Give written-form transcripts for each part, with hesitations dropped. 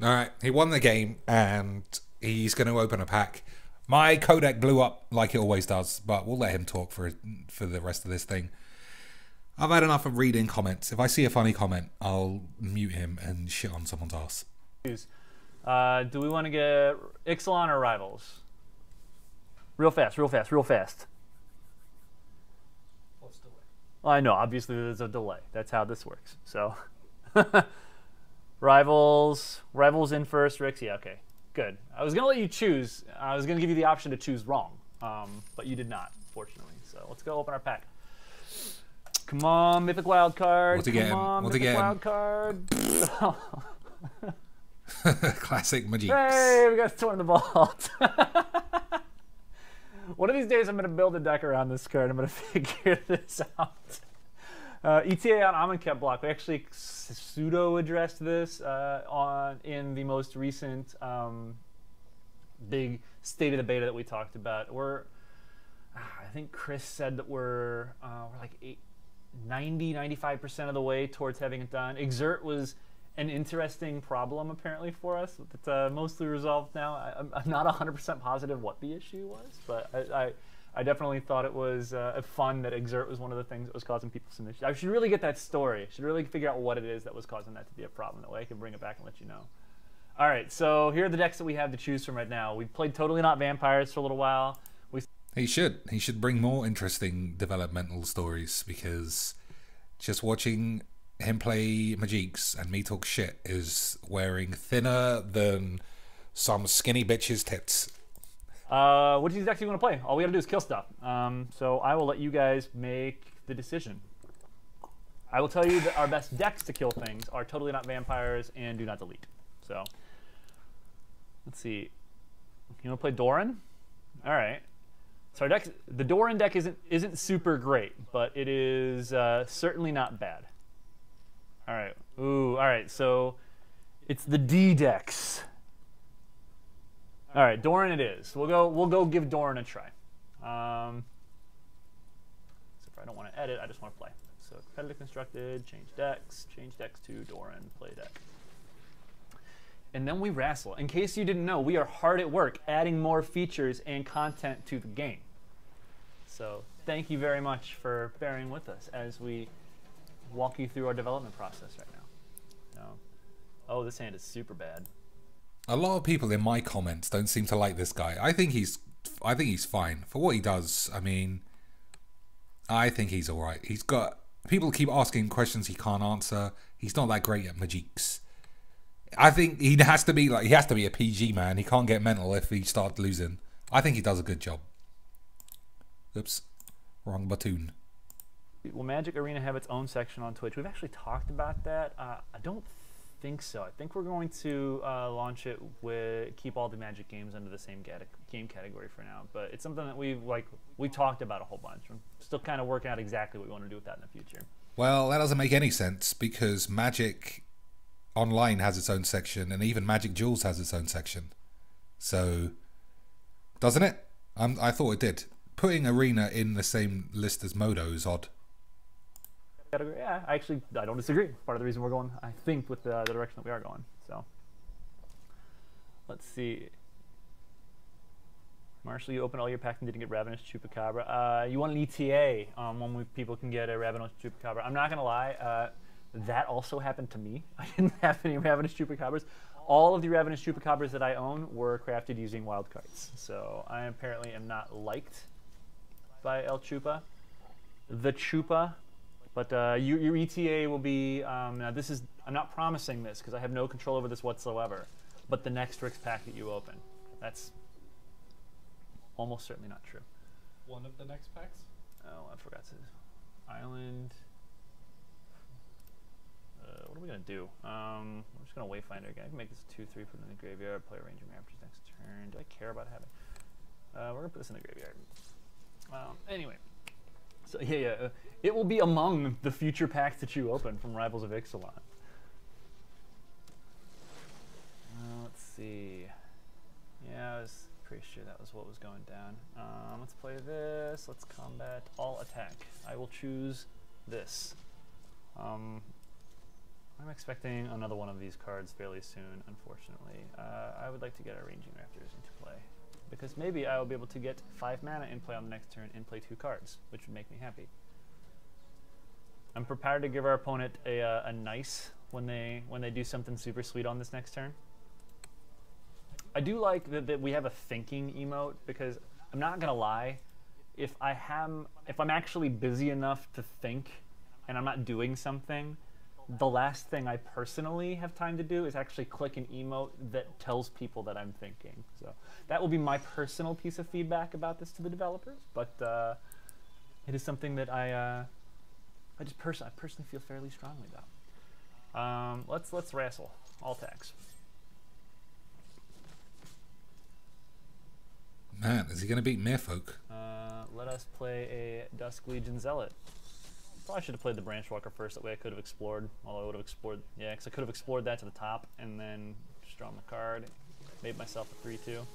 All right, he won the game, and he's going to open a pack. My codec blew up like it always does, but we'll let him talk for the rest of this thing. I've had enough of reading comments. If I see a funny comment, I'll mute him and shit on someone's ass. Do we want to get Ixalan or Rivals? Real fast, real fast, real fast. What's delay? Well, I know, obviously there's a delay. That's how this works. So, Rivals in first, Rix. Yeah, okay, good. I was gonna let you choose. I was gonna give you the option to choose wrong, but you did not, fortunately. So let's go open our pack. Come on, Mythic Wild Card. What's again? Come on, What's Mythic again? Wild Card. Classic Majix. Hey, we got to turn the vault. One of these days, I'm going to build a deck around this card. I'm going to figure this out. ETA on Amonkhet block. We actually pseudo-addressed this in the most recent big state of the beta that we talked about. I think Chris said that we're like 90-95% of the way towards having it done. Exert was an interesting problem apparently for us. It's mostly resolved now. I'm not 100% positive what the issue was, but I definitely thought it was fun that Exert was one of the things that was causing people some issues. I should really get that story. I should really figure out what it is that was causing that to be a problem. That way I can bring it back and let you know. All right, so here are the decks that we have to choose from right now. We've played Totally Not Vampires for a little while. He should bring more interesting developmental stories, because just watching him play Majix and me talk shit is wearing thinner than some skinny bitch's tits. Which of these decks do you want to play? All we gotta do is kill stuff. So I will let you guys make the decision. I will tell you that our best decks to kill things are Totally Not Vampires and Do Not Delete. So let's see. You want to play Doran? All right. So our deck, the Doran deck isn't super great, but it is certainly not bad. All right. Ooh. All right. So it's the D decks. All right, Doran it is. We'll go give Doran a try. So if I don't want to edit, I just want to play. So competitive constructed, change decks to Doran, play deck. And then we wrestle. In case you didn't know, we are hard at work adding more features and content to the game. So thank you very much for bearing with us as we walk you through our development process right now. Oh, this hand is super bad. A lot of people in my comments don't seem to like this guy. I think he's fine for what he does. I mean, I think he's all right. He's got people keep asking questions he can't answer. He's not that great at Majix. I think he has to be a PG man. He can't get mental if he starts losing. I think he does a good job. Oops, wrong button. Will Magic Arena have its own section on Twitch? We've actually talked about that. I don't think so. I think we're going to launch it with keep all the Magic games under the same game category for now. But it's something that we talked about a whole bunch. I'm still kind of working out exactly what we want to do with that in the future. Well, that doesn't make any sense because Magic Online has its own section, and even Magic Duels has its own section. So, doesn't it? I thought it did. Putting Arena in the same list as Modo is odd. Yeah, I don't disagree. Part of the reason we're going, I think, with the direction that we are going. So, let's see. Marshall, you opened all your packs and didn't get Ravenous Chupacabra. You want an ETA when people can get a Ravenous Chupacabra. I'm not going to lie. That also happened to me. I didn't have any Ravenous Chupacabras. All of the Ravenous Chupacabras that I own were crafted using wild cards. So I apparently am not liked by El Chupa. The Chupa. But your ETA will be, now this is, I'm not promising this because I have no control over this whatsoever, but the next Rix pack that you open. That's almost certainly not true. One of the next packs? Oh, I forgot to. Island. What are we going to do? We're just going to Wayfinder again. I can make this 2-3, put it in the graveyard, play a Ranger Raptors next turn. Do I care about having? We're going to put this in the graveyard. Anyway. So yeah, it will be among the future packs that you open from Rivals of Ixalan. Let's see. Yeah, I was pretty sure that was what was going down. Let's play this. Let's combat all attack. I will choose this. I'm expecting another one of these cards fairly soon, unfortunately. I would like to get our Ranging Raptors into play, because maybe I will be able to get 5 mana in play on the next turn and play 2 cards, which would make me happy. I'm prepared to give our opponent a nice when they do something super sweet on this next turn. I do like that we have a thinking emote, because I'm not gonna lie, if I'm actually busy enough to think and I'm not doing something, the last thing I personally have time to do is actually click an emote that tells people that I'm thinking. So that will be my personal piece of feedback about this to the developers, but it is something that I personally feel fairly strongly about. Let's wrestle. All attacks. Man, is he going to beat Merfolk? Let us play a Dusk Legion Zealot. Probably should have played the Branchwalker first, that way I could have explored. Although I would have explored, yeah, because I could have explored that to the top and then just drawn the card. Made myself a 3/2.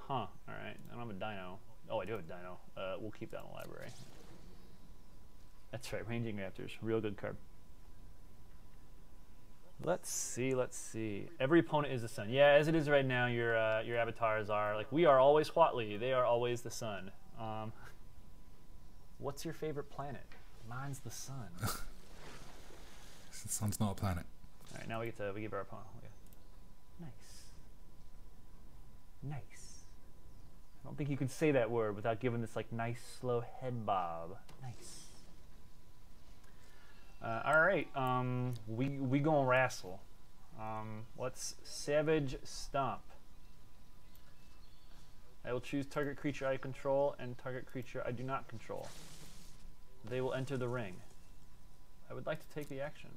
Huh, alright. I don't have a dino. Oh, I do have a dino. We'll keep that in the library. That's right, Ranging Raptors. Real good card. Let's see. Every opponent is the sun. Yeah, as it is right now, your avatars are like, we are always Huatli, they are always the sun. What's your favorite planet? Mine's the sun. The sun's not a planet. All right, now we give our opponent. Nice. I don't think you could say that word without giving this like nice slow head bob. Nice. All right, we gonna wrestle. Let's Savage Stomp. I will choose target creature I control and target creature I do not control. They will enter the ring. I would like to take the action.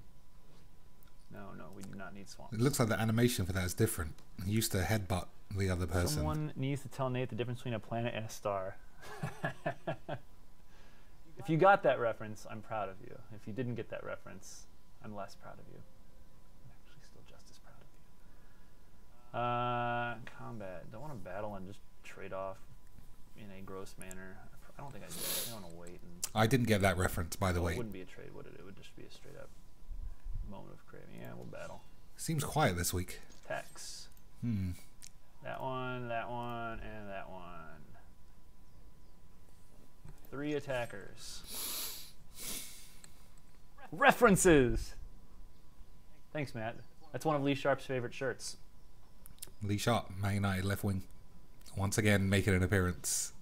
No, we do not need swamps. It looks like the animation for that is different. He used to headbutt the other person. Someone needs to tell Nate the difference between a planet and a star. If you got that reference, I'm proud of you. If you didn't get that reference, I'm less proud of you. I'm actually still just as proud of you. Combat. Don't want to battle and just trade off in a gross manner. I don't think I do. I think I want to wait. I didn't get that reference, by the way. It wouldn't be a trade, would it? It would just be a straight up moment of craving. Yeah, we'll battle. Seems quiet this week. Attacks. Hmm. That one, and that one. 3 attackers. References! Thanks, Matt. That's one of Lee Sharp's favorite shirts. Lee Sharp, Man United left wing. Once again, making an appearance.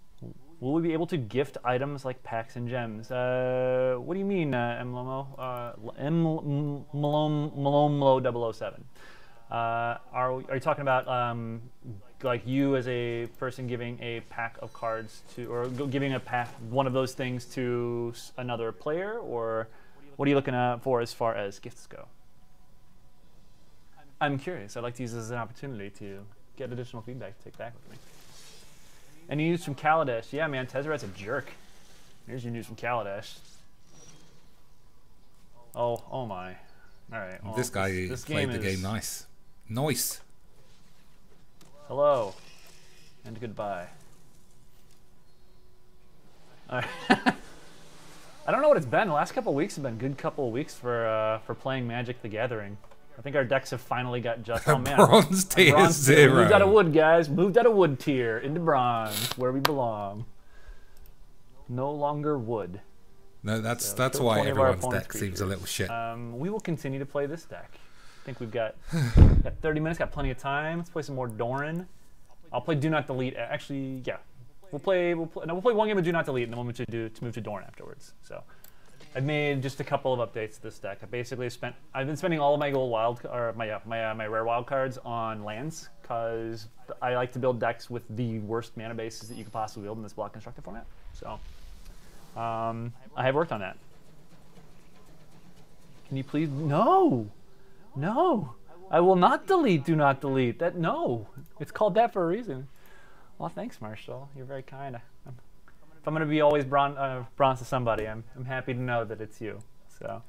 Will we be able to gift items like packs and gems? What do you mean, Mlomo? Mlomlo007. Are you talking about like you as a person giving a pack of cards to, or giving a pack, one of those things to another player, or what are you looking for as far as gifts go? I'm curious. I'd like to use this as an opportunity to get additional feedback to take back with me. Any news from Kaladesh? Yeah, man, Tezzeret's a jerk. Here's your news from Kaladesh. Oh my. All right. Well, this guy played the game nice. Nice. Hello. And goodbye. All right. I don't know what it's been. The last couple of weeks have been a good couple of weeks for playing Magic the Gathering. I think our decks have finally got just... Oh, man. Bronze tier 0. Moved out of wood, guys. Moved out of wood tier into bronze, where we belong. No longer wood. No, that's why everyone's deck seems a little shit. We will continue to play this deck. I think we've got 30 minutes, got plenty of time. Let's play some more Doran. I'll play Do Not Delete. Actually, yeah. We'll play one game of Do Not Delete, and then we'll move to Doran afterwards. So I've made just a couple of updates to this deck. I've been spending all of my gold my rare wild cards on lands, because I like to build decks with the worst mana bases that you could possibly build in this block constructed format. So I have worked on that. Can you please? No. I will not delete. Do not delete. No. It's called that for a reason. Well, thanks, Marshall. You're very kind. If I'm going to be always bronze to somebody, I'm happy to know that it's you. So,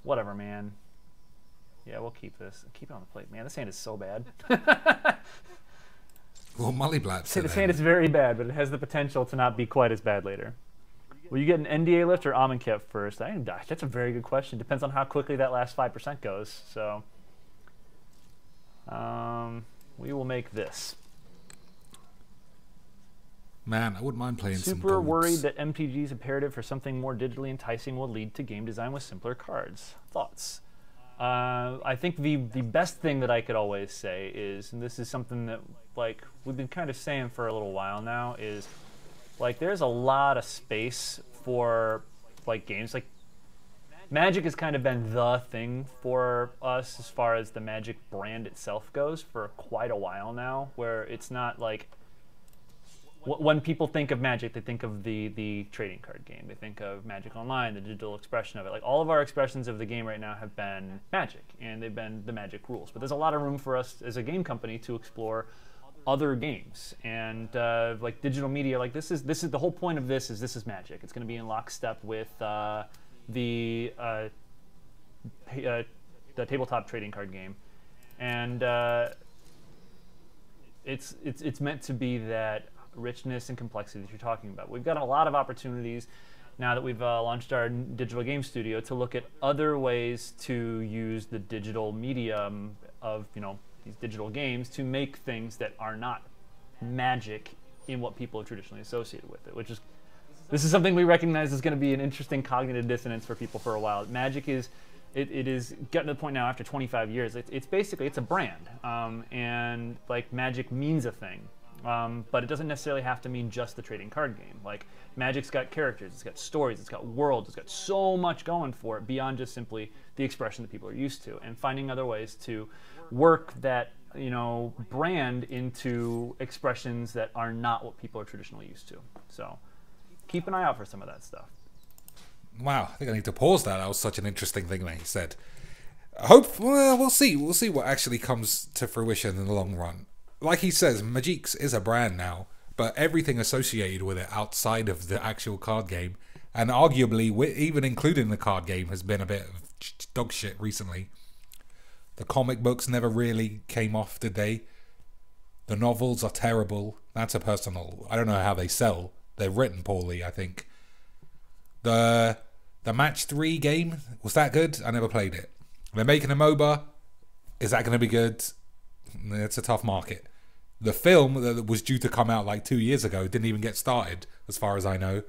whatever, man. Yeah, we'll keep this. Keep it on the plate. Man, this hand is so bad. Well, Mully Blab said this hand is very bad, but it has the potential to not be quite as bad later. Will you get an NDA lift or almond cap first? That's a very good question. Depends on how quickly that last 5% goes. So we will make this. Man, I wouldn't mind playing some Super golds. worried that MTG's imperative for something more digitally enticing will lead to game design with simpler cards. Thoughts? I think the best thing that I could always say is, and this is something that like we've been kind of saying for a little while now, is like there's a lot of space for like games. Like Magic has kind of been the thing for us as far as the Magic brand itself goes for quite a while now, where it's not like when people think of Magic, they think of the trading card game. They think of Magic Online, the digital expression of it. Like all of our expressions of the game right now have been Magic, and they've been the Magic rules. But there's a lot of room for us as a game company to explore other games and like digital media. Like this is the whole point of this is Magic. It's going to be in lockstep with the tabletop trading card game, and it's meant to be that richness and complexity that you're talking about. We've got a lot of opportunities now that we've launched our digital game studio to look at other ways to use the digital medium of these digital games to make things that are not Magic in what people are traditionally associated with it, this is something we recognize is going to be an interesting cognitive dissonance for people for a while. Magic is it is getting to the point now after 25 years. It's basically a brand, and like Magic means a thing. But it doesn't necessarily have to mean just the trading card game. Like Magic's got characters, it's got stories, it's got worlds, it's got so much going for it beyond just simply the expression that people are used to, and finding other ways to work that brand into expressions that are not what people are traditionally used to. So keep an eye out for some of that stuff. Wow, I think I need to pause that. That was such an interesting thing that he said. We'll see. We'll see what actually comes to fruition in the long run. Like he says, Magix is a brand now, but everything associated with it outside of the actual card game, and arguably even including the card game, has been a bit of dog shit recently. The comic books never really came off, did they? The novels are terrible. That's a personal... I don't know how they sell. They're written poorly, I think. The Match 3 game, was that good? I never played it. They're making a MOBA. Is that going to be good? It's a tough market. The film that was due to come out like 2 years ago didn't even get started, as far as I know.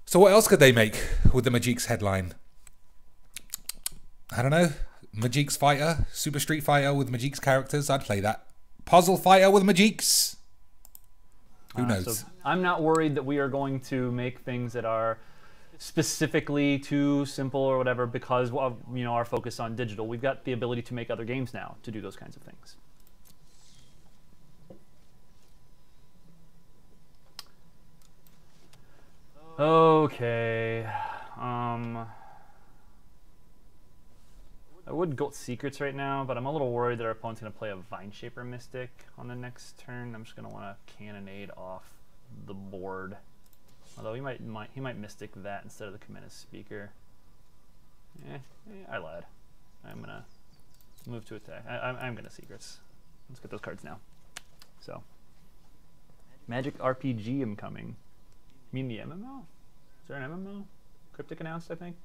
So what else could they make with the Magix headline? I don't know. Magix Fighter, Super Street Fighter with Magix characters. I'd play that. Puzzle Fighter with Magix. Who knows? So I'm not worried that we are going to make things that are specifically too simple or whatever because of our focus on digital. We've got the ability to make other games now to do those kinds of things. Okay. I would go Secrets right now, but I'm a little worried that our opponent's going to play a Vine Shaper Mystic on the next turn. I'm just going to want to Cannonade off the board. Although he might Mystic that instead of the Commander's Speaker. I lied. I'm going to move to attack. I'm going to Secrets. Let's get those cards now. So, Magic RPG incoming. You mean the MMO? Is there an MMO? Cryptic announced, I think.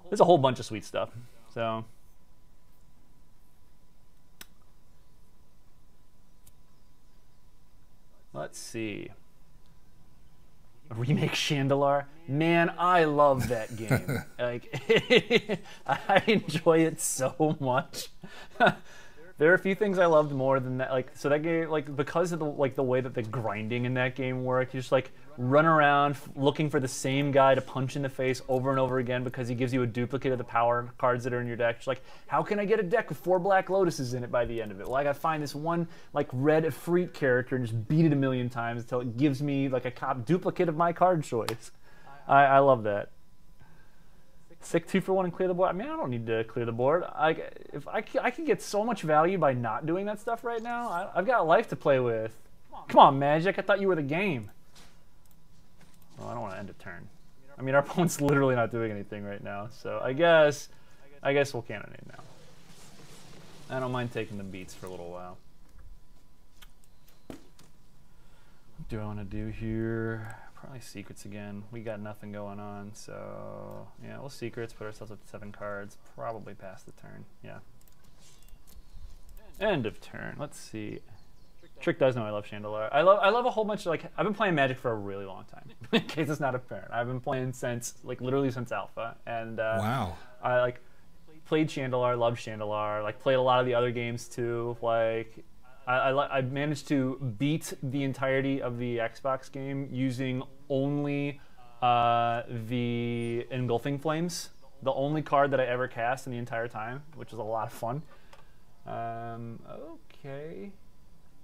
There's a whole bunch of sweet stuff. So, let's see. Remake Chandelar. Man, I love that game. Like, I enjoy it so much. There are a few things I loved more than that. Like, so that game, like, because of the way that the grinding in that game worked, you just like run around looking for the same guy to punch in the face over and over again because he gives you a duplicate of the power cards that are in your deck. Just like, how can I get a deck with 4 Black Lotuses in it by the end of it? Well, I gotta find this one like red Efreet character and just beat it a million times until it gives me like a duplicate of my card choice. I love that. Sick 2-for-1 and clear the board. I mean, I don't need to clear the board. I can get so much value by not doing that stuff right now. I've got a life to play with. Come on, Magic. I thought you were the game. Well, I don't want to end a turn. I mean, our opponent's literally not doing anything right now. So I guess we'll Cannonade now. I don't mind taking the beats for a little while. What do I want to do here? Probably secrets again. We got nothing going on, so yeah, we'll secrets, put ourselves up to 7 cards, probably pass the turn. Yeah. End of turn. Let's see. Trick does know I love Chandelar. I love a whole bunch of, like, I've been playing Magic for a really long time. In case it's not apparent. I've been playing since, like, literally since Alpha. And Wow. I, like, played Chandelar, loved Chandelar, like, played a lot of the other games too. Like, I managed to beat the entirety of the Xbox game using only the Engulfing Flames. The only card that I ever cast in the entire time, which was a lot of fun. Okay.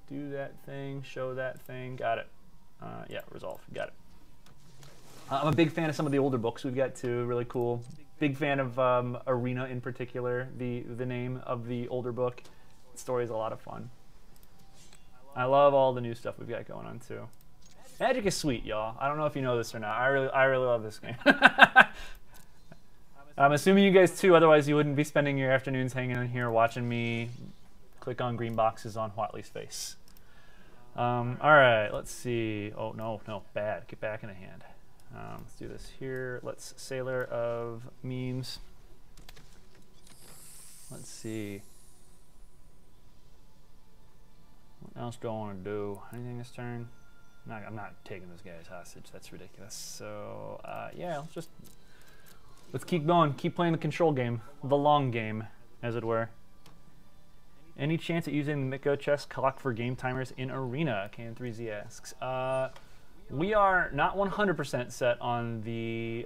Do that thing, show that thing, got it. Yeah, resolve, got it. I'm a big fan of some of the older books we've got too, really cool. Big fan of Arena in particular, the name of the older book. The story is a lot of fun. I love all the new stuff we've got going on too. Magic is sweet, y'all. I don't know if you know this or not. I really love this game. I'm assuming you guys too, otherwise you wouldn't be spending your afternoons hanging in here watching me click on green boxes on Whatley's face. Alright, let's see. Oh, no, bad. Get back in the hand. Let's do this here. Let's Sailor of Memes. Let's see. What else do I want to do? Anything this turn? I'm not taking this guy's hostage. That's ridiculous. So, yeah, let's keep going. Keep playing the control game. The long game, as it were. Any chance at using the Miko chest clock for game timers in Arena? KN3Z asks. We are not 100% set on the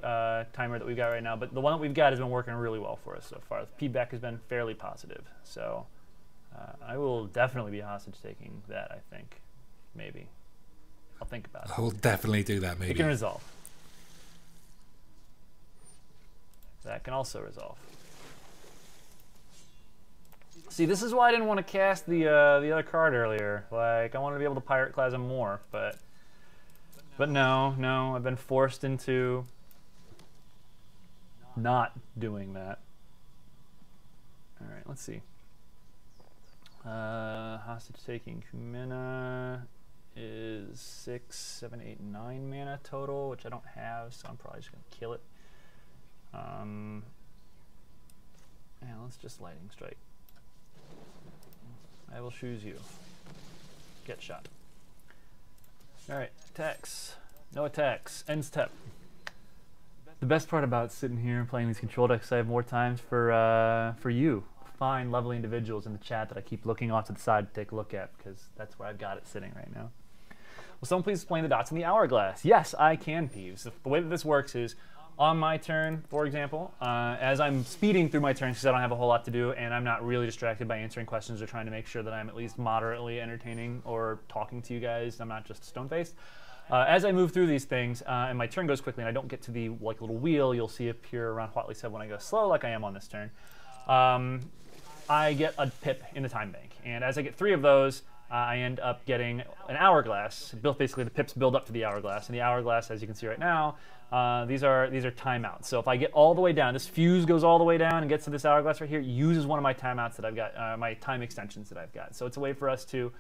timer that we've got right now, but the one that we've got has been working really well for us so far. The feedback has been fairly positive. So I will definitely be hostage taking that, I think. Maybe. I'll think about it. I will definitely do that, maybe. It can resolve. That can also resolve. See, this is why I didn't want to cast the other card earlier. Like, I wanted to be able to Pirate Class him more, but no, I've been forced into not doing that. All right, let's see. Hostage taking Kumina is 6, 7, 8, 9 mana total, which I don't have, so I'm probably just gonna kill it. Yeah, let's just Lightning Strike. I will choose you. Get shot. Alright, attacks. No attacks. Ends step. The best part about sitting here and playing these control decks, I have more times for you. Fine, lovely individuals in the chat that I keep looking off to the side to take a look at, because that's where I've got it sitting right now. Will someone please explain the dots in the hourglass? Yes, I can, Peeves. The way that this works is, on my turn, for example, as I'm speeding through my turns because I don't have a whole lot to do and I'm not really distracted by answering questions or trying to make sure that I'm at least moderately entertaining or talking to you guys, I'm not just stone-faced. As I move through these things and my turn goes quickly and I don't get to the little wheel you'll see appear around Whatley said when I go slow like I am on this turn, I get a pip in the time bank. And as I get 3 of those, I end up getting an hourglass. Basically, the pips build up to the hourglass, and the hourglass, as you can see right now, these are timeouts. So if I get all the way down, this fuse goes all the way down and gets to this hourglass right here, uses one of my timeouts that I've got, my time extensions that I've got. So it's a way for us to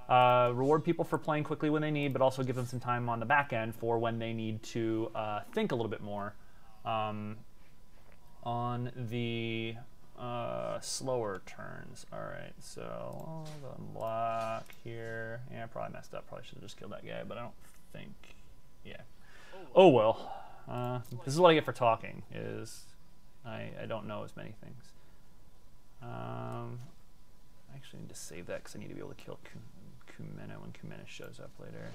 reward people for playing quickly when they need, but also give them some time on the back end for when they need to think a little bit more on the slower turns. Alright, so unlock here. Yeah, I probably messed up. Probably should have just killed that guy, but I don't think. Yeah. Oh well. This is what I get for talking, is I don't know as many things. I actually need to save that because I need to be able to kill Kumina when Kumina shows up later.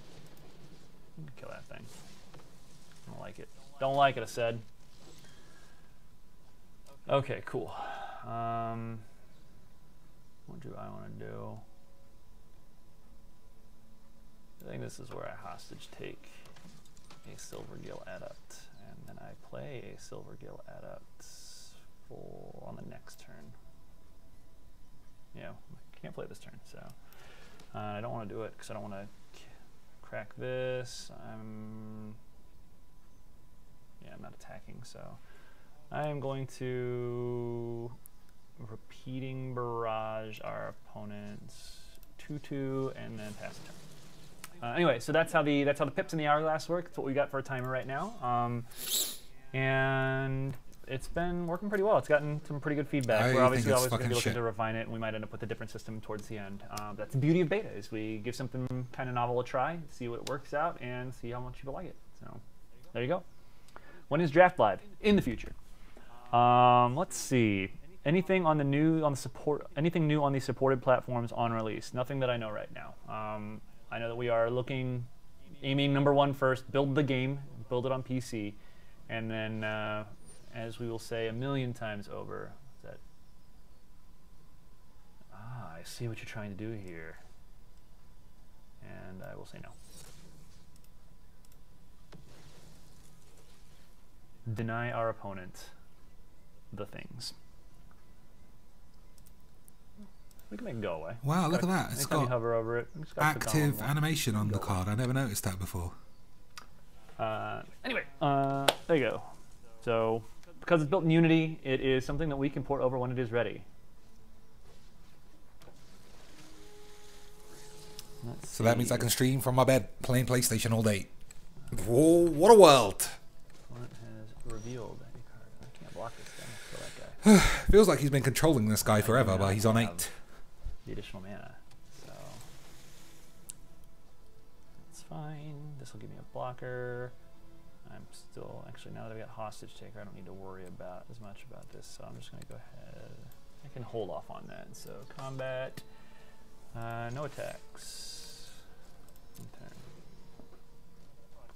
Kill that thing. I don't like it. Don't like it, I said. Okay, cool. What do I want to do? I think this is where I hostage take a Silvergill Adept, and then I play a Silvergill Adept on the next turn. Yeah, I can't play this turn, so I don't want to do it because I don't want to crack this. I'm not attacking, so I am going to repeating barrage our opponent's 2/2 and then pass the turn. Anyway, so that's how the pips in the hourglass work. That's what we got for a timer right now. And it's been working pretty well. It's gotten some pretty good feedback. We're obviously always going to be looking to refine it, and we might end up with a different system towards the end. That's the beauty of beta, is we give something kind of novel a try, see what works out, and see how much people like it. So there you go. When is Draft live? In the future. Let's see. Anything on the new anything new on the supported platforms on release? Nothing that I know right now. I know that we are aiming #1 first, build the game, build it on PC, and then as we will say a million times over, I see what you're trying to do here, and I will say no. Deny our opponent the things. We can make it go away. Wow, look at that. It's got hover over it. active animation on the card. I never noticed that before. Anyway, there you go. So, because it's built in Unity, it is something that we can port over when it is ready. So that means I can stream from my bed, playing PlayStation all day. Whoa, what a world! What has revealed any card? I can't block this thing. Kill that guy. Feels like he's been controlling this guy forever, but he's on 8. The additional mana, so that's fine. This will give me a blocker. I'm still, actually, now that I've got hostage taker, I don't need to worry about as much about this, so I'm just going to go ahead. I can hold off on that. So combat, no attacks. Okay.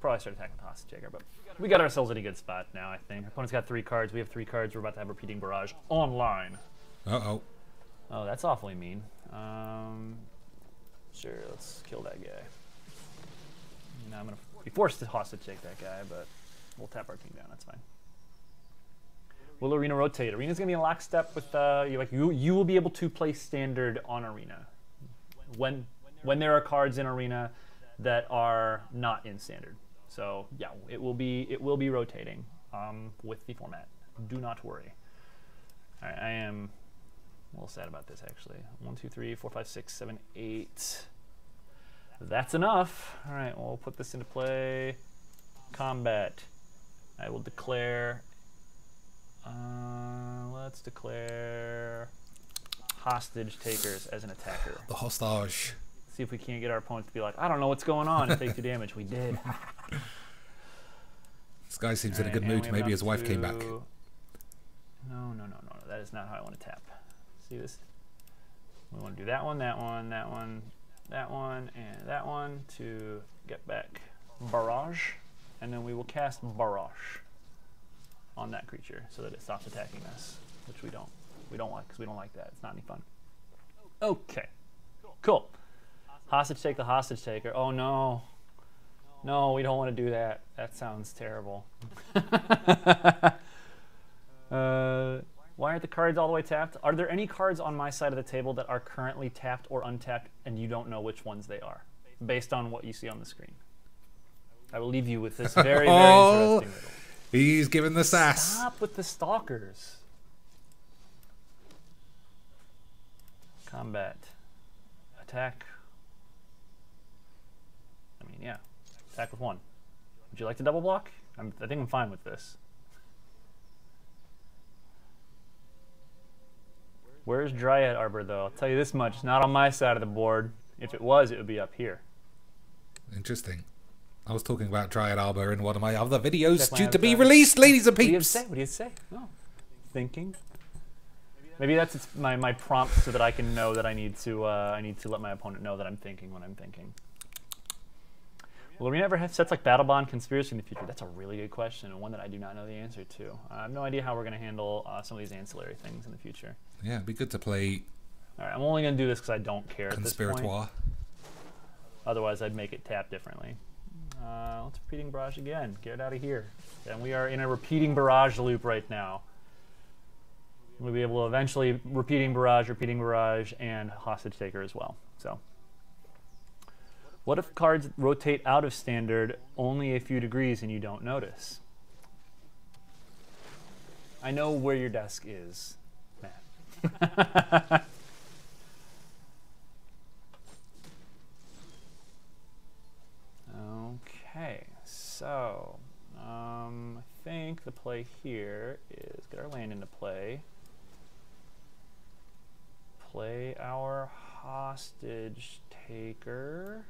Probably start attacking the hostage taker, but we got ourselves in a good spot now, I think. Our opponent's got 3 cards. We have 3 cards. We're about to have repeating barrage online. Uh-oh. Oh, that's awfully mean. Sure, let's kill that guy. Now I'm going to be forced to hostage take that guy, but we'll tap our king down. That's fine. Will Arena rotate? Arena's going to be in lockstep with you will be able to play standard on Arena when there are cards in Arena that are not in standard. So yeah, it will be rotating with the format. Do not worry. All right, I am a little sad about this, actually. 1, 2, 3, 4, 5, 6, 7, 8. That's enough. All right, well, we'll put this into play. Combat. I will declare. Let's declare hostage takers as an attacker. The hostage. See if we can't get our opponent to be like, I don't know what's going on, and take 2 damage. We did. This guy seems in a good mood. Maybe his wife came back. No. That is not how I want to tap. See this? We want to do that one, that one, that one, that one, and that one to get back barrage, and then we will cast barrage on that creature so that it stops attacking us, which we don't like, because we don't like that. It's not any fun. Okay, cool. Hostage take the hostage taker. Oh no. No, we don't want to do that. That sounds terrible. Why aren't the cards all the way tapped? Are there any cards on my side of the table that are currently tapped or untapped and you don't know which ones they are, based on what you see on the screen? I will leave you with this very, very interesting riddle. He's giving the sass. Stop with the stalkers. Combat. Attack. I mean, yeah. Attack with 1. Would you like to double block? I think I'm fine with this. Where's Dryad Arbor, though? I'll tell you this much. It's not on my side of the board. If it was, it would be up here. Interesting. I was talking about Dryad Arbor in one of my other videos due to be released, ladies and peeps. What do you say? Oh, thinking. Maybe that's my prompt so that I can know that I need to let my opponent know that I'm thinking when I'm thinking. Will we ever have sets like Battle Bond, Conspiracy in the future? That's a really good question, and one that I do not know the answer to. I have no idea how we're going to handle some of these ancillary things in the future. Yeah, it'd be good to play. All right, I'm only going to do this because I don't care at this point. Conspiratoire. Otherwise, I'd make it tap differently. Let's repeating barrage again. Get it out of here. And we are in a repeating barrage loop right now. We'll be able to eventually repeating barrage, and hostage taker as well. So, what if cards rotate out of standard only a few degrees and you don't notice? I know where your desk is, Matt. play here is get our land into play. Play our hostage taker.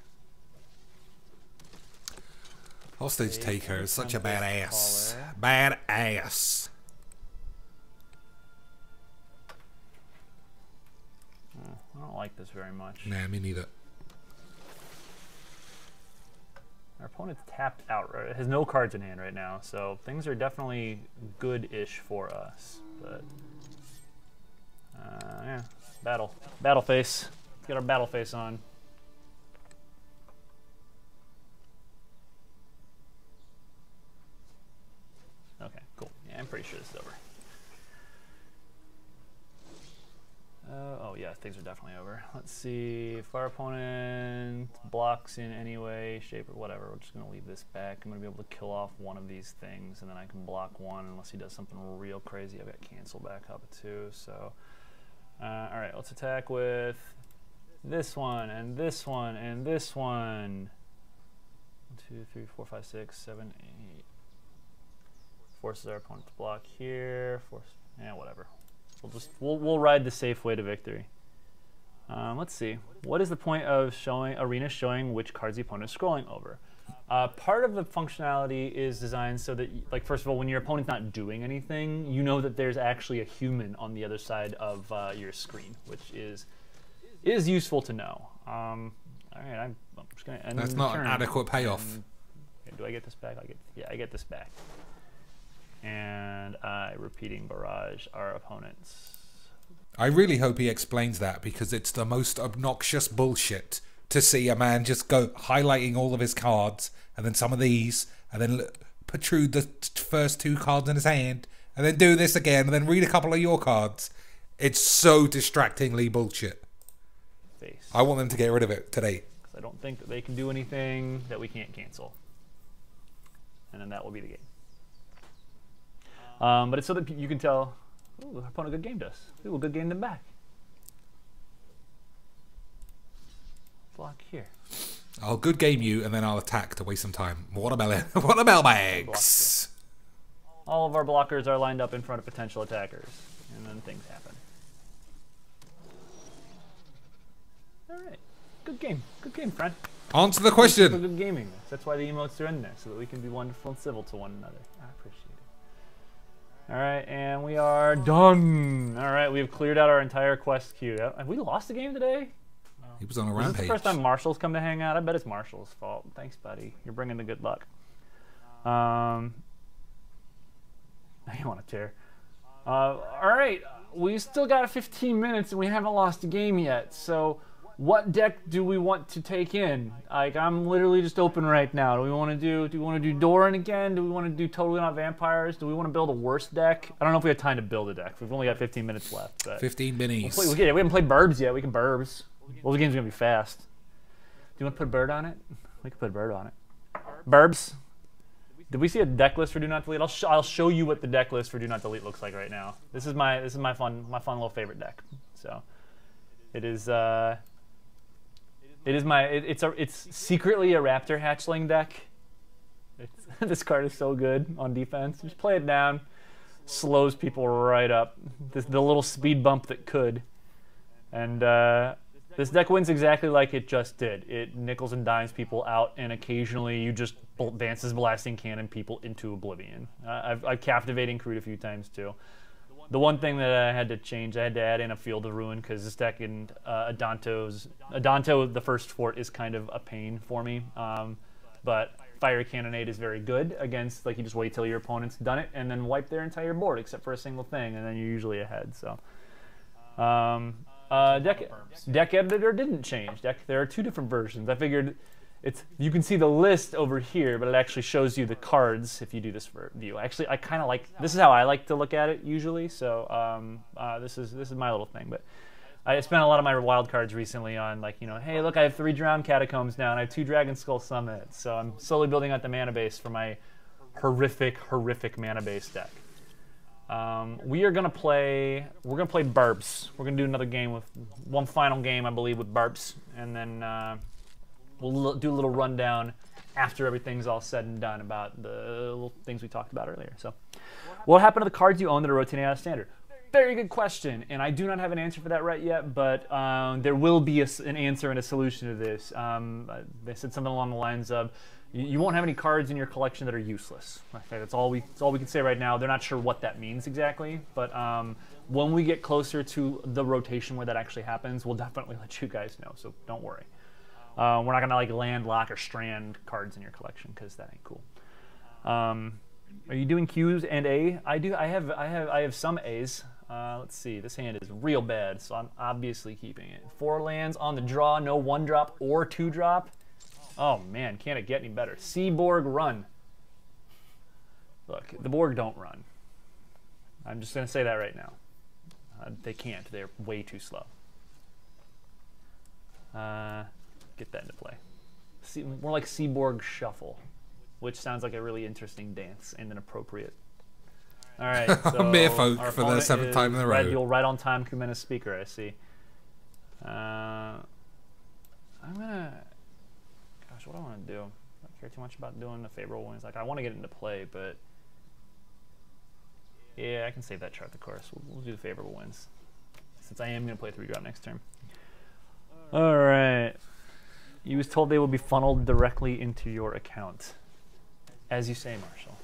Hostage taker is such a badass. Badass. I don't like this very much. Nah, me neither. Our opponent's tapped out, right? It has no cards in hand right now, so things are definitely good-ish for us. But yeah, battle face. Let's get our battle face on. Okay, cool. Yeah, I'm pretty sure this is over. Oh yeah, things are definitely over. Let's see if our opponent blocks in any way, shape, or whatever. We're just gonna leave this back. I'm gonna be able to kill off one of these things, and then I can block one unless he does something real crazy. I've got cancel back up too. So, all right, let's attack with this one and this one and this one. 1, 2, 3, 4, 5, 6, 7, 8. Forces our opponent to block here. Yeah, whatever. We'll ride the safe way to victory. Let's see. What is the point of Arena showing which cards the opponent is scrolling over? Part of the functionality is designed so that, like, first of all, when your opponent's not doing anything, you know that there's actually a human on the other side of your screen, which is useful to know. All right, I'm just gonna end. That's not an adequate payoff. Okay, do I get this back? I get this back. And repeating barrage our opponents. I really hope he explains that, because it's the most obnoxious bullshit to see a man just go highlighting all of his cards and then some of these and then protrude the first 2 cards in his hand and then do this again and then read a couple of your cards. It's so distractingly bullshit. Face. I want them to get rid of it today. I don't think that they can do anything that we can't cancel. And then that will be the game. But it's so that you can tell, ooh, our opponent good gamed us. Ooh, a good game them back. Block here. I'll good game you and then I'll attack to waste some time. Watermelon. Watermelon bags. All of our blockers are lined up in front of potential attackers. And then things happen. Alright. Good game. Good game, friend. Answer the question. Good gaming. That's why the emotes are in there, so that we can be wonderful and civil to one another. I appreciate it. Alright, and we are done. Alright, we have cleared out our entire quest queue. Have we lost the game today? No. He was on a Is rampage. this the first time Marshall's come to hang out? I bet it's Marshall's fault. Thanks, buddy. You're bringing the good luck. I want to tear. Alright, we still got 15 minutes and we haven't lost a game yet, so what deck do we want to take in? Like, I'm literally just open right now. Do we want to do Doran again? Do we want to do Totally Not Vampires? Do we want to build a worse deck? I don't know if we have time to build a deck. We've only got 15 minutes left. But 15 minis. we haven't played Burbs yet. We can Burbs. Well, the game's going to be fast. Do you want to put a bird on it? We can put a bird on it. Burbs. Did we see a deck list for Do Not Delete? I'll show you what the deck list for Do Not Delete looks like right now. This is my fun little favorite deck. So it is it's secretly a Raptor Hatchling deck. This card is so good on defense. Just play it down, slows people right up. The little speed bump that could. And this deck wins exactly like it just did. It nickels and dimes people out, and occasionally you just Vance's Blasting Cannon people into oblivion. I've Captivating Crude a few times too. The one thing that I had to change, I had to add in a Field of Ruin, because this deck in Adanto, the first fort, is kind of a pain for me. But Fire Cannonade is very good against, like, you just wait till your opponent's done it and then wipe their entire board except for a single thing, and then you're usually ahead. So deck editor didn't change. There are 2 different versions. I figured you can see the list over here, but it actually shows you the cards if you do this for view. Actually, I kind of like, this is how I like to look at it usually. So this is my little thing. But I spent a lot of my wild cards recently on, like, you know, hey, look, I have 3 Drowned Catacombs now, and I have 2 Dragon Skull Summits. So I'm slowly building out the mana base for my horrific mana base deck. We're gonna play Burbs. We're gonna do another game with one final game, I believe, with Burbs, and then we'll do a little rundown after everything's all said and done about the little things we talked about earlier. So, what happened to the cards you own that are rotating out of standard? Very good question, and I do not have an answer for that right yet, but there will be an answer and a solution to this. They said something along the lines of, you won't have any cards in your collection that are useless. Okay, that's all we can say right now. They're not sure what that means exactly, but when we get closer to the rotation where that actually happens, we'll definitely let you guys know, so don't worry. We're not gonna like land, lock, or strand cards in your collection because that ain't cool. Are you doing Qs and A? I do. I have some A's. Let's see. This hand is real bad, so I'm obviously keeping it. 4 lands on the draw, no 1-drop or 2-drop. Oh man, can't it get any better? Seaborg run. Look, the Borg don't run. I'm just gonna say that right now. They can't. They're way too slow. Get that into play. More like Seaborg Shuffle, which sounds like a really interesting dance and an appropriate. All right, so Merfolk for the 7th time in a row. You'll right on time, Kumena's speaker. I see. I'm gonna. Gosh, what do I want to do? I don't care too much about doing the favorable wins. Like I want to get into play, but yeah, I can save that chart. Of course, we'll do the favorable wins since I am gonna play 3-drop next turn. All right. You was told they will be funneled directly into your account. As you say, Marshall.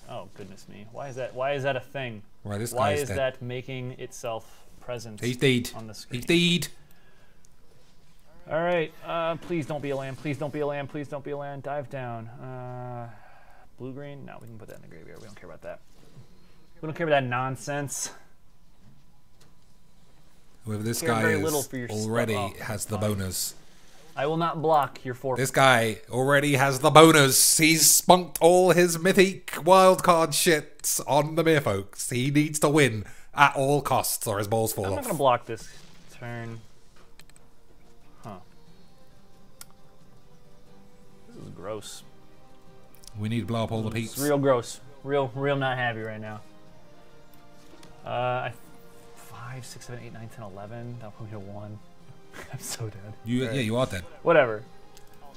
Oh, goodness me. Why is that a thing? Right, this Why guy's is dead. that making itself present He's dead. on the screen? He's dead. All right. Please don't be a land. Please don't be a land. Please don't be a land. Dive down. Blue-green? No, we can put that in the graveyard. We don't care about that. We don't care about that nonsense. Whoever this Care guy very is little for your already stuff. Oh, has the fine. bonus. I will not block your 4. This guy already has the bonus. He's spunked all his mythic wildcard shit on the Merfolks. He needs to win at all costs or his balls fall I'm off. not going to block this turn. Huh. This is gross. We need to blow up all the It's peeps. real gross. Real not happy right now. 5, 6, 7, 8, 9, 10, 11. That'll put me to 1. I'm so dead. Yeah, you are dead. Whatever.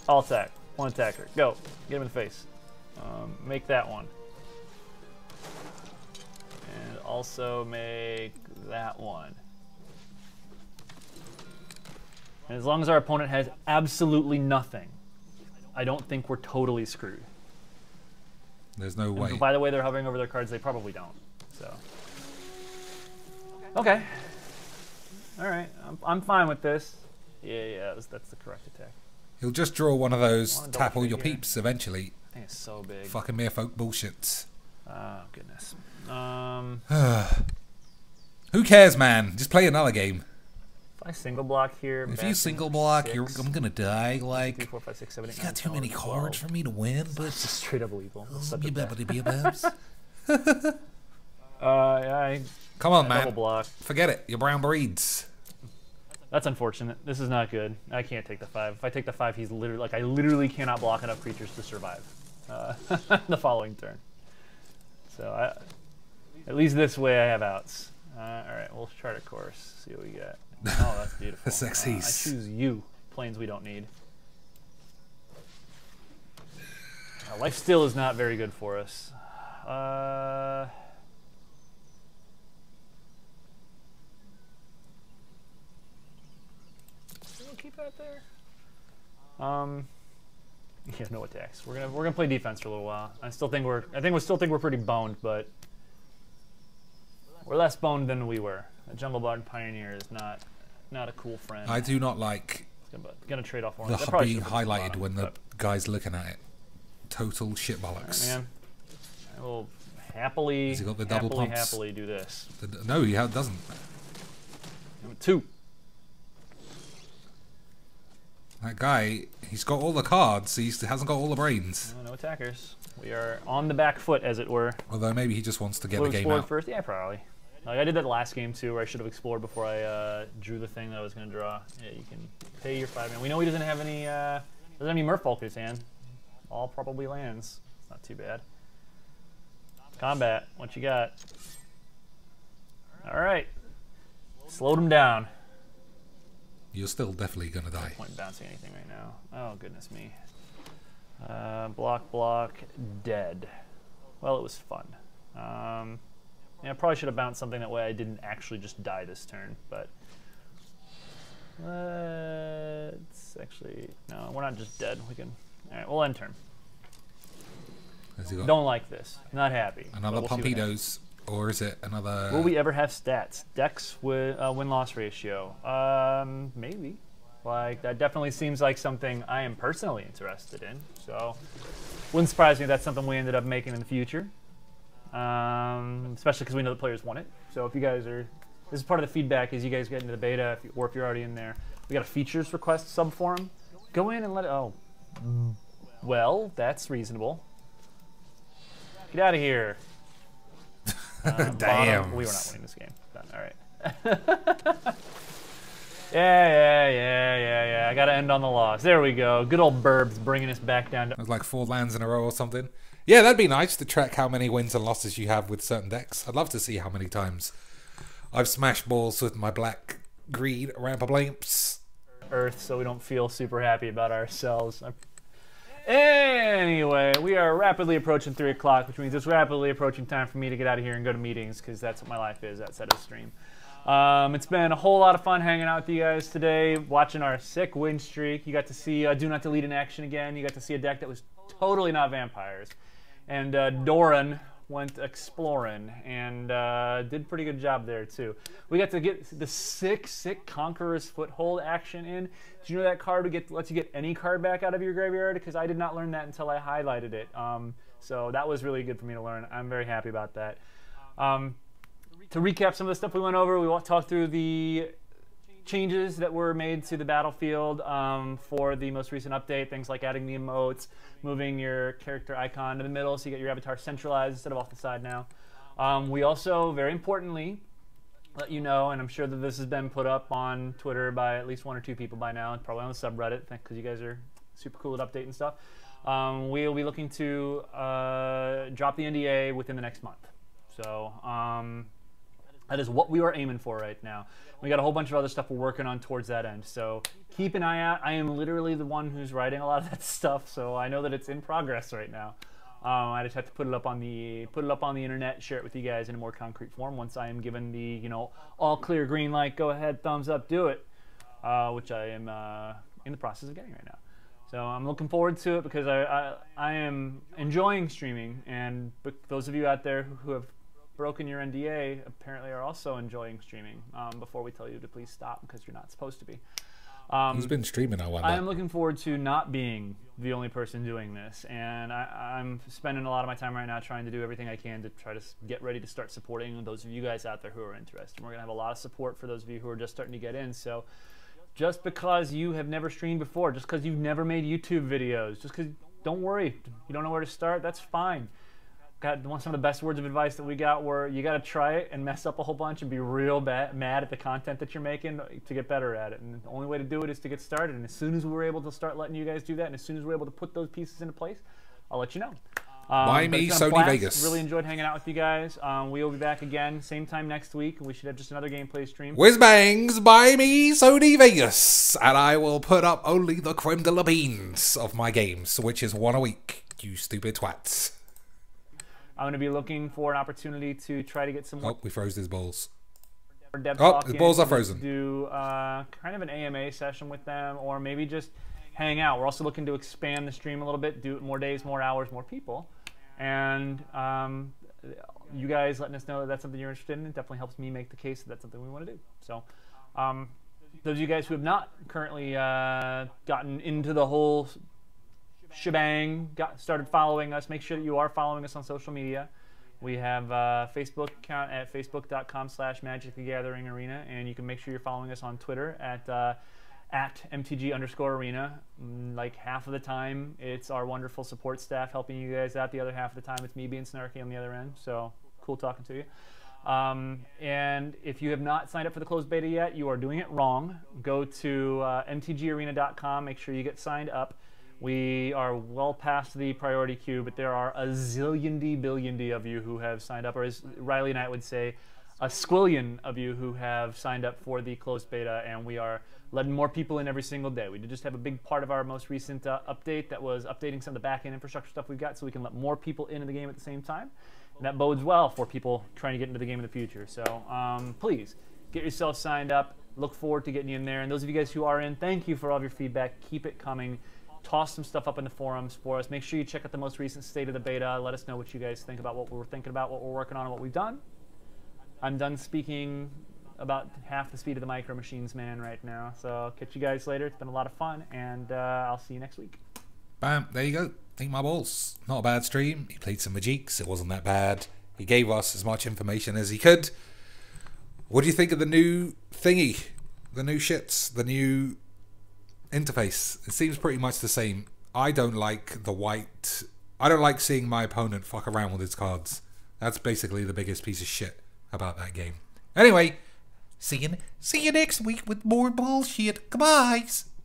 I'll attack. 1 attacker. Go. Get him in the face. Make that one. And also make that one. And as long as our opponent has absolutely nothing, I don't think we're totally screwed. There's no way. And by the way they're hovering over their cards, they probably don't. So. Okay. All right. I'm fine with this. Yeah, that's the correct attack. He'll just draw one of those Wanna double tap all your figure? peeps eventually. I think it's so big. Fucking Merfolk bullshit. Oh, goodness. Who cares, man? Just play another game. If I single block here... If you single block, 6, I'm gonna die. 3, Like, 4, 5, 6, 7, 8, you 9, got too 10, many 11, cards 12. for me to win, but It's just straight up illegal. It's such a you bad- better be a babs. I Come on, double man. block. Forget it. You're brown breeds. That's unfortunate. This is not good. I can't take the 5. If I take the 5, he's literally like I literally cannot block enough creatures to survive the following turn. So at least this way I have outs. All right, we'll chart a course. See what we got. Oh, that's beautiful. The sexies. I choose you. Planes we don't need. Life still is not very good for us. We'll keep that there. Yeah, no attacks. We're gonna play defense for a little while. I still think we're pretty boned, but we're less boned than we were. A Jungle Bard Pioneer is not a cool friend. I do not like Gonna trade off one. the being highlighted when the guy's looking at it. Total shit bollocks. Man, I will happily, Has he got the double pumps? happily do this. No, he doesn't. Number 2. That guy, he's got all the cards, he hasn't got all the brains. No attackers. We are on the back foot, as it were. Although maybe he just wants to get We'll the game explore out. first. Yeah, probably. Like I did that last game too, where I should have explored before I drew the thing that I was going to draw. Yeah, you can pay your 5 mana. We know he doesn't have any Merfolk in his hand. All probably lands. It's not too bad. Combat. What you got? All right. Slowed him down. You're still definitely gonna die. No point in bouncing anything right now. Oh goodness me. Block, dead. Well, it was fun. Yeah, I probably should have bounced something that way I didn't actually just die this turn, but let's actually, no, we're not just dead. We can, all right, we'll end turn. Don't like this. Not happy. Another Pompidos, or is it another? Will we ever have stats? Dex with win-loss ratio? Maybe. Like, that definitely seems like something I am personally interested in. So, wouldn't surprise me if that's something we ended up making in the future. Especially because we know the players want it. So if you guys are, this is part of the feedback is you guys get into the beta, or if you're already in there. We got a features request subforum. Go in and let it, oh. Well, that's reasonable. Get out of here. Damn. Bottom, we were not winning this game. Done. All right. Yeah. I got to end on the loss. There we go. Good old Burbs bringing us back down to... It was like 4 lands in a row or something. Yeah, that'd be nice to track how many wins and losses you have with certain decks. I'd love to see how many times I've smashed balls with my black greed ramp of blamps. Earth, so we don't feel super happy about ourselves. Anyway, we are rapidly approaching 3 o'clock, which means it's rapidly approaching time for me to get out of here and go to meetings, because that's what my life is outside of the stream. It's been a whole lot of fun hanging out with you guys today, watching our sick win streak. You got to see Do Not Delete in action again. You got to see a deck that was totally not vampires. And Doran went exploring and did a pretty good job there too. We got to get the sick Conqueror's Foothold action in. Did you know that card lets you get any card back out of your graveyard? Because I did not learn that until I highlighted it. So that was really good for me to learn. I'm very happy about that. To recap some of the stuff we went over, we talked through the changes that were made to the battlefield for the most recent update, things like adding the emotes, moving your character icon to the middle so you get your avatar centralized instead of off the side now. We also, very importantly, let you know, and I'm sure that this has been put up on Twitter by at least 1 or 2 people by now, and probably on the subreddit, because you guys are super cool at updating stuff. We'll be looking to drop the NDA within the next month. So that is what we are aiming for right now. We got a whole bunch of other stuff we're working on towards that end. So keep an eye out. I am literally the one who's writing a lot of that stuff, so I know that it's in progress right now. I just have to put it up on the internet, share it with you guys in a more concrete form once I am given the all clear green light, go ahead, thumbs up, do it, which I am in the process of getting right now. So I'm looking forward to it because I am enjoying streaming, and those of you out there who have broken your NDA apparently are also enjoying streaming before we tell you to please stop because you're not supposed to be. Who's been streaming, I wonder? I am looking forward to not being the only person doing this, and I'm spending a lot of my time right now trying to do everything I can to try to get ready to start supporting those of you guys out there who are interested. We're going to have a lot of support for those of you who are just starting to get in, so just because you have never streamed before, just because you've never made YouTube videos, just because, don't worry, you don't know where to start, that's fine. Some of the best words of advice that we got were you got to try it and mess up a whole bunch and be real mad at the content that you're making to get better at it. And the only way to do it is to get started. And as soon as we're able to start letting you guys do that, and as soon as we're able to put those pieces into place, I'll let you know. Buy me Sony Vegas. Really enjoyed hanging out with you guys. We will be back again same time next week. We should have just another gameplay stream. Whiz bangs, buy me Sony Vegas, and I will put up only the creme de la beans of my games, which is 1 a week. You stupid twats. I'm going to be looking for an opportunity to try to get some more. Oh, we froze his balls. Oh, his balls are frozen. Do kind of an AMA session with them, or maybe just hang out. We're also looking to expand the stream a little bit, do it more days, more hours, more people. And you guys letting us know that that's something you're interested in, it definitely helps me make the case that that's something we want to do. So those of you guys who have not currently gotten into the whole shebang, started following us, make sure that you are following us on social media. We have a Facebook account at facebook.com/MagicTheGatheringArena, and you can make sure you're following us on Twitter at @MTG_arena. Like half of the time, it's our wonderful support staff helping you guys out. The other half of the time, it's me being snarky on the other end. So cool talking to you. And if you have not signed up for the closed beta yet, you are doing it wrong. Go to mtgarena.com. Make sure you get signed up. We are well past the priority queue, but there are a zillion-billion of you who have signed up, or as Riley and I would say, a squillion of you who have signed up for the closed beta, and we are letting more people in every single day. We did just have a big part of our most recent update that was updating some of the back-end infrastructure stuff we've got so we can let more people into the game at the same time. And that bodes well for people trying to get into the game in the future. So please, get yourself signed up. Look forward to getting you in there. And those of you guys who are in, thank you for all of your feedback. Keep it coming. Toss some stuff up in the forums for us. Make sure you check out the most recent state of the beta. Let us know what you guys think about what we're thinking about, what we're working on, and what we've done. I'm done speaking about half the speed of the Micro Machines man right now. So I'll catch you guys later. It's been a lot of fun, and I'll see you next week. Bam, there you go. Eat my balls. Not a bad stream. He played some Magiques. It wasn't that bad. He gave us as much information as he could. What do you think of the new thingy? The new shits? The new interface? It seems pretty much the same. I don't like the white... I don't like seeing my opponent fuck around with his cards. That's basically the biggest piece of shit about that game. Anyway, see you next week with more bullshit. Goodbye.